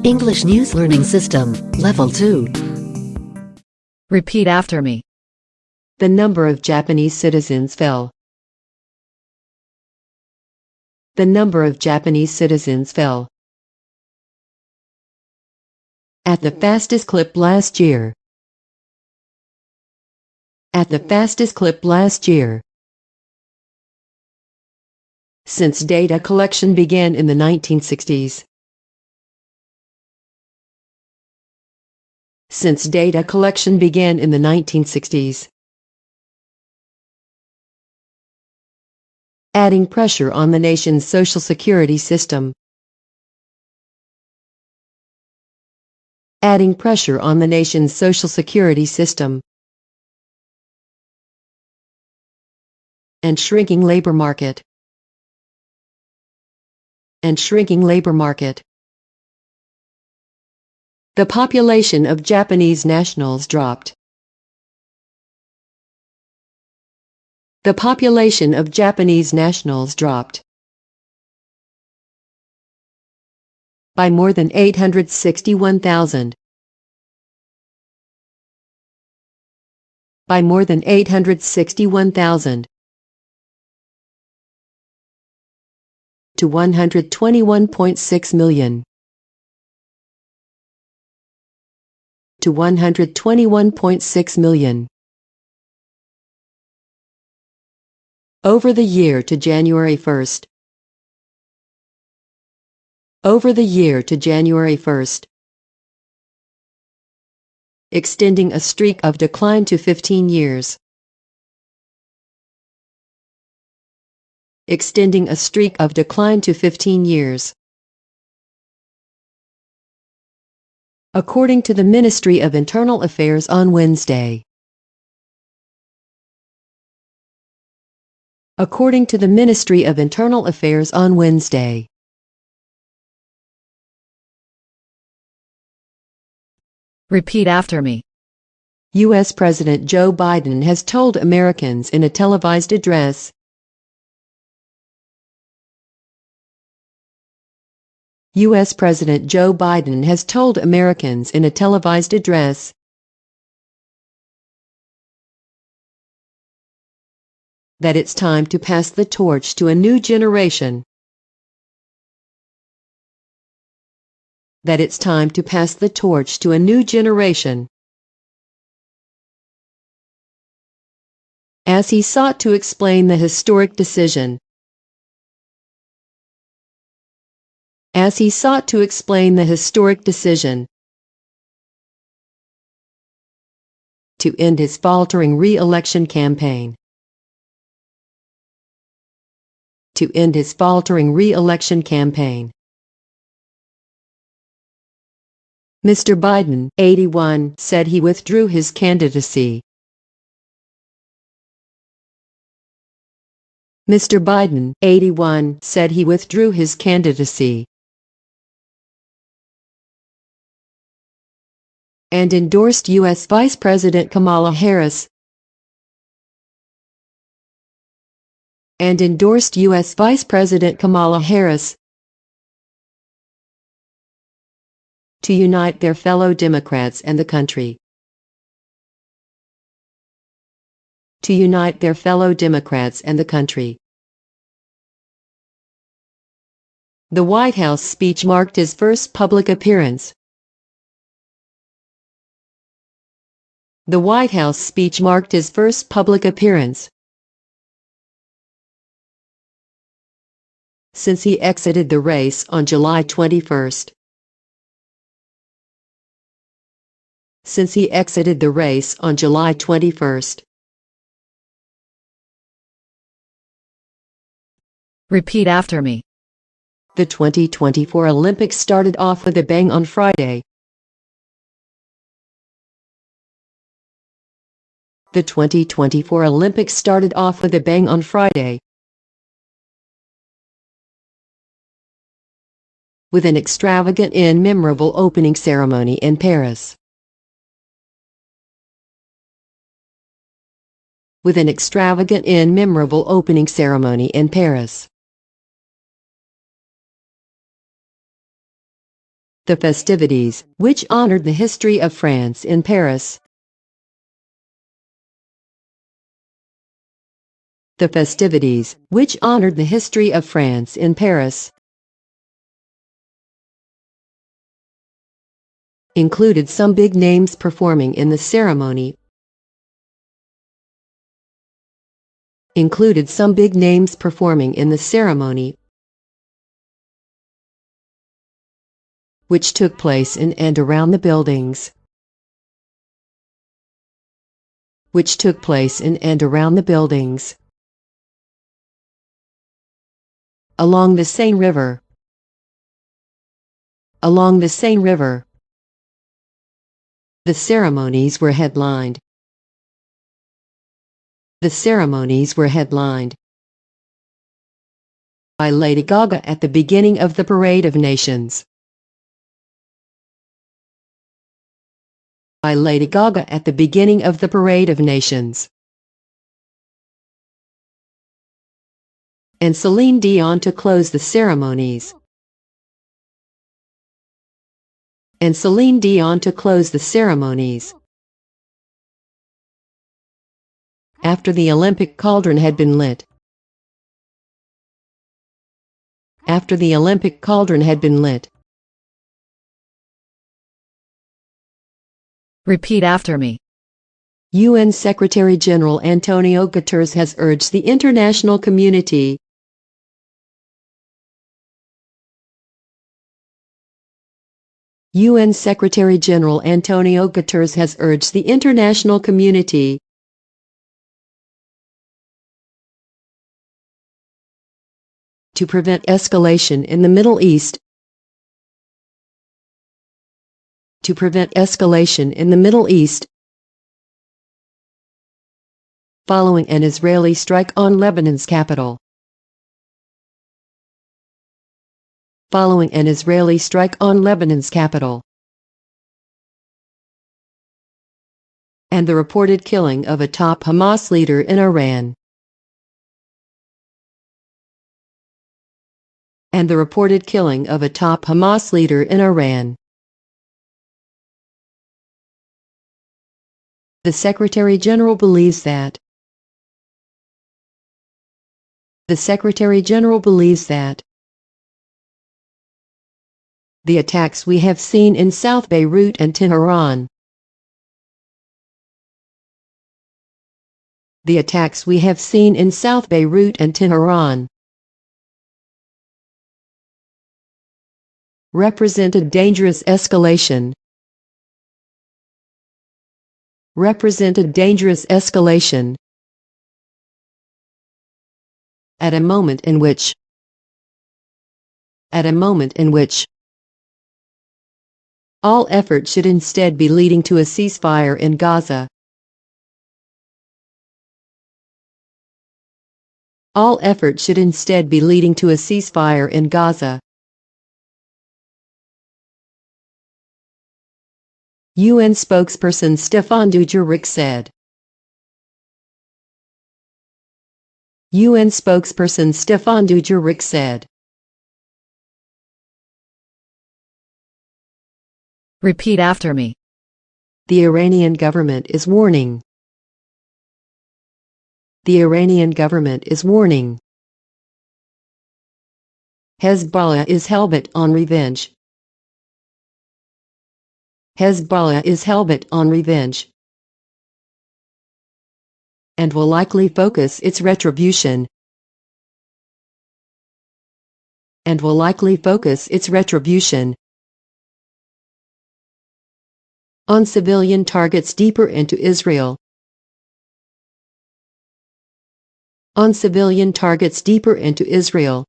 English News Learning System, Level 2. Repeat after me. The number of Japanese citizens fell. The number of Japanese citizens fell at the fastest clip last year. At the fastest clip last year. Since data collection began in the 1960s. Since data collection began in the 1960s. Adding pressure on the nation's social security system. Adding pressure on the nation's social security system. And shrinking labor market. And shrinking labor market. The population of Japanese nationals dropped. The population of Japanese nationals dropped by more than 861,000. By more than 861,000 to 121.6 million. To 121.6 million. Over the year to January 1st. Over the year to January 1st. Extending a streak of decline to 15 years. Extending a streak of decline to 15 years. According to the Ministry of Internal Affairs on Wednesday. According to the Ministry of Internal Affairs on Wednesday. Repeat after me. U.S. President Joe Biden has told Americans in a televised address. U.S. President Joe Biden has told Americans in a televised address that it's time to pass the torch to a new generation. That it's time to pass the torch to a new generation. As he sought to explain the historic decision. As he sought to explain the historic decision to end his faltering re-election campaign. To end his faltering re-election campaign. Mr. Biden, 81, said he withdrew his candidacy. Mr. Biden, 81, said he withdrew his candidacy and endorsed U.S. Vice President Kamala Harris. And endorsed U.S. Vice President Kamala Harris to unite their fellow Democrats and the country. To unite their fellow Democrats and the country. The White House speech marked his first public appearance. The White House speech marked his first public appearance since he exited the race on July 21st. Since he exited the race on July 21st. Repeat after me. The 2024 Olympics started off with a bang on Friday. The 2024 Olympics started off with a bang on Friday. With an extravagant and memorable opening ceremony in Paris. With an extravagant and memorable opening ceremony in Paris. The festivities, which honored the history of France in Paris. The festivities, which honored the history of France in Paris, included some big names performing in the ceremony. Included some big names performing in the ceremony, which took place in and around the buildings. Which took place in and around the buildings. Along the Seine River. Along the Seine River. The ceremonies were headlined. The ceremonies were headlined by Lady Gaga at the beginning of the Parade of Nations. By Lady Gaga at the beginning of the Parade of Nations. And Celine Dion to close the ceremonies. And Celine Dion to close the ceremonies. After the Olympic cauldron had been lit. After the Olympic cauldron had been lit. Repeat after me. UN Secretary-General Antonio Guterres has urged the international community UN Secretary-General Antonio Guterres has urged the international community to prevent escalation in the Middle East. To prevent escalation in the Middle East. Following an Israeli strike on Lebanon's capital. Following an Israeli strike on Lebanon's capital. And the reported killing of a top Hamas leader in Iran. And the reported killing of a top Hamas leader in Iran. The Secretary-General believes that. The Secretary-General believes that the attacks we have seen in South Beirut and Tehran. The attacks we have seen in South Beirut and Tehran represent a dangerous escalation. Represent a dangerous escalation. At a moment in which. At a moment in which. All effort should instead be leading to a ceasefire in Gaza. All effort should instead be leading to a ceasefire in Gaza. UN spokesperson Stéphane Dujarric said. UN spokesperson Stéphane Dujarric said. Repeat after me. The Iranian government is warning. The Iranian government is warning. Hezbollah is hell-bent on revenge. Hezbollah is hell-bent on revenge. And will likely focus its retribution. And will likely focus its retribution on civilian targets deeper into Israel. On civilian targets deeper into Israel.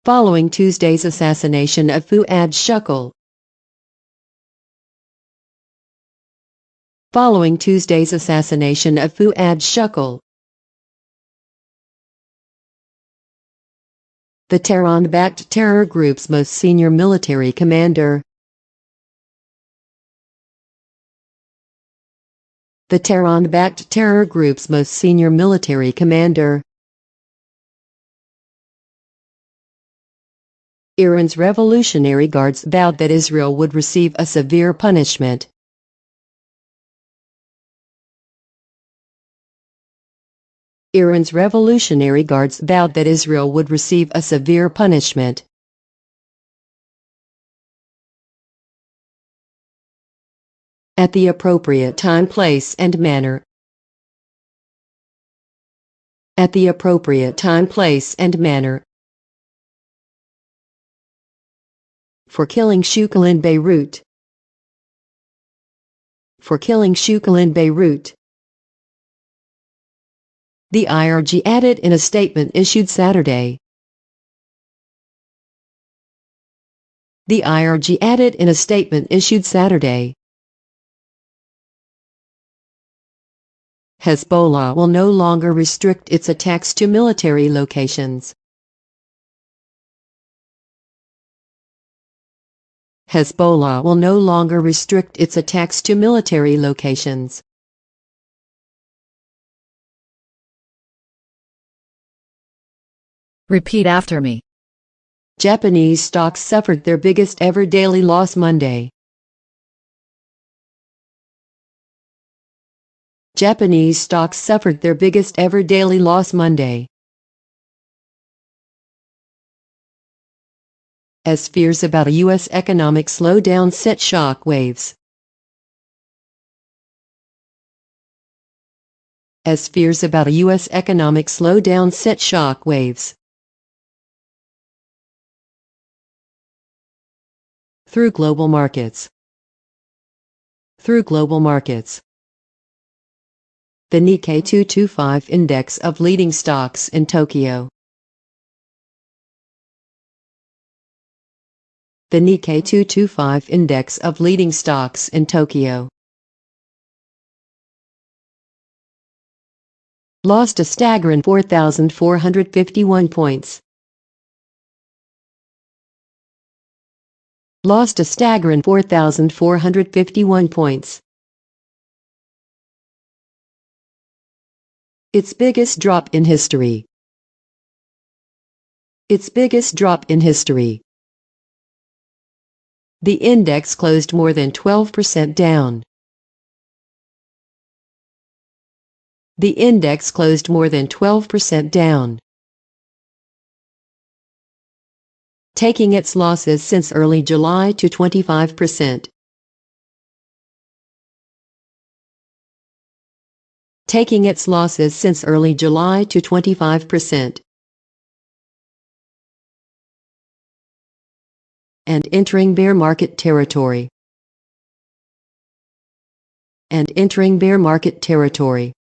Following Tuesday's assassination of Fuad Shukl. Following Tuesday's assassination of Fuad Shukl. The Tehran-backed terror group's most senior military commander. The Tehran-backed terror group's most senior military commander. Iran's Revolutionary Guards vowed that Israel would receive a severe punishment. Iran's Revolutionary Guards vowed that Israel would receive a severe punishment. At the appropriate time, place, and manner. At the appropriate time, place, and manner. For killing Shukal in Beirut. For killing Shukal in Beirut. The IRG added in a statement issued Saturday. The IRG added in a statement issued Saturday. Hezbollah will no longer restrict its attacks to military locations. Hezbollah will no longer restrict its attacks to military locations. Repeat after me. Japanese stocks suffered their biggest ever daily loss Monday. Japanese stocks suffered their biggest ever daily loss Monday, as fears about a U.S. economic slowdown sent shock waves. As fears about a U.S. economic slowdown sent shock waves. Through global markets. Through global markets. The Nikkei 225 index of leading stocks in Tokyo. The Nikkei 225 index of leading stocks in Tokyo lost a staggering 4,451 points. Lost a staggering 4,451 points. Its biggest drop in history. Its biggest drop in history. The index closed more than 12% down. The index closed more than 12% down, taking its losses since early July to 25%. Taking its losses since early July to 25%. And entering bear market territory. And entering bear market territory.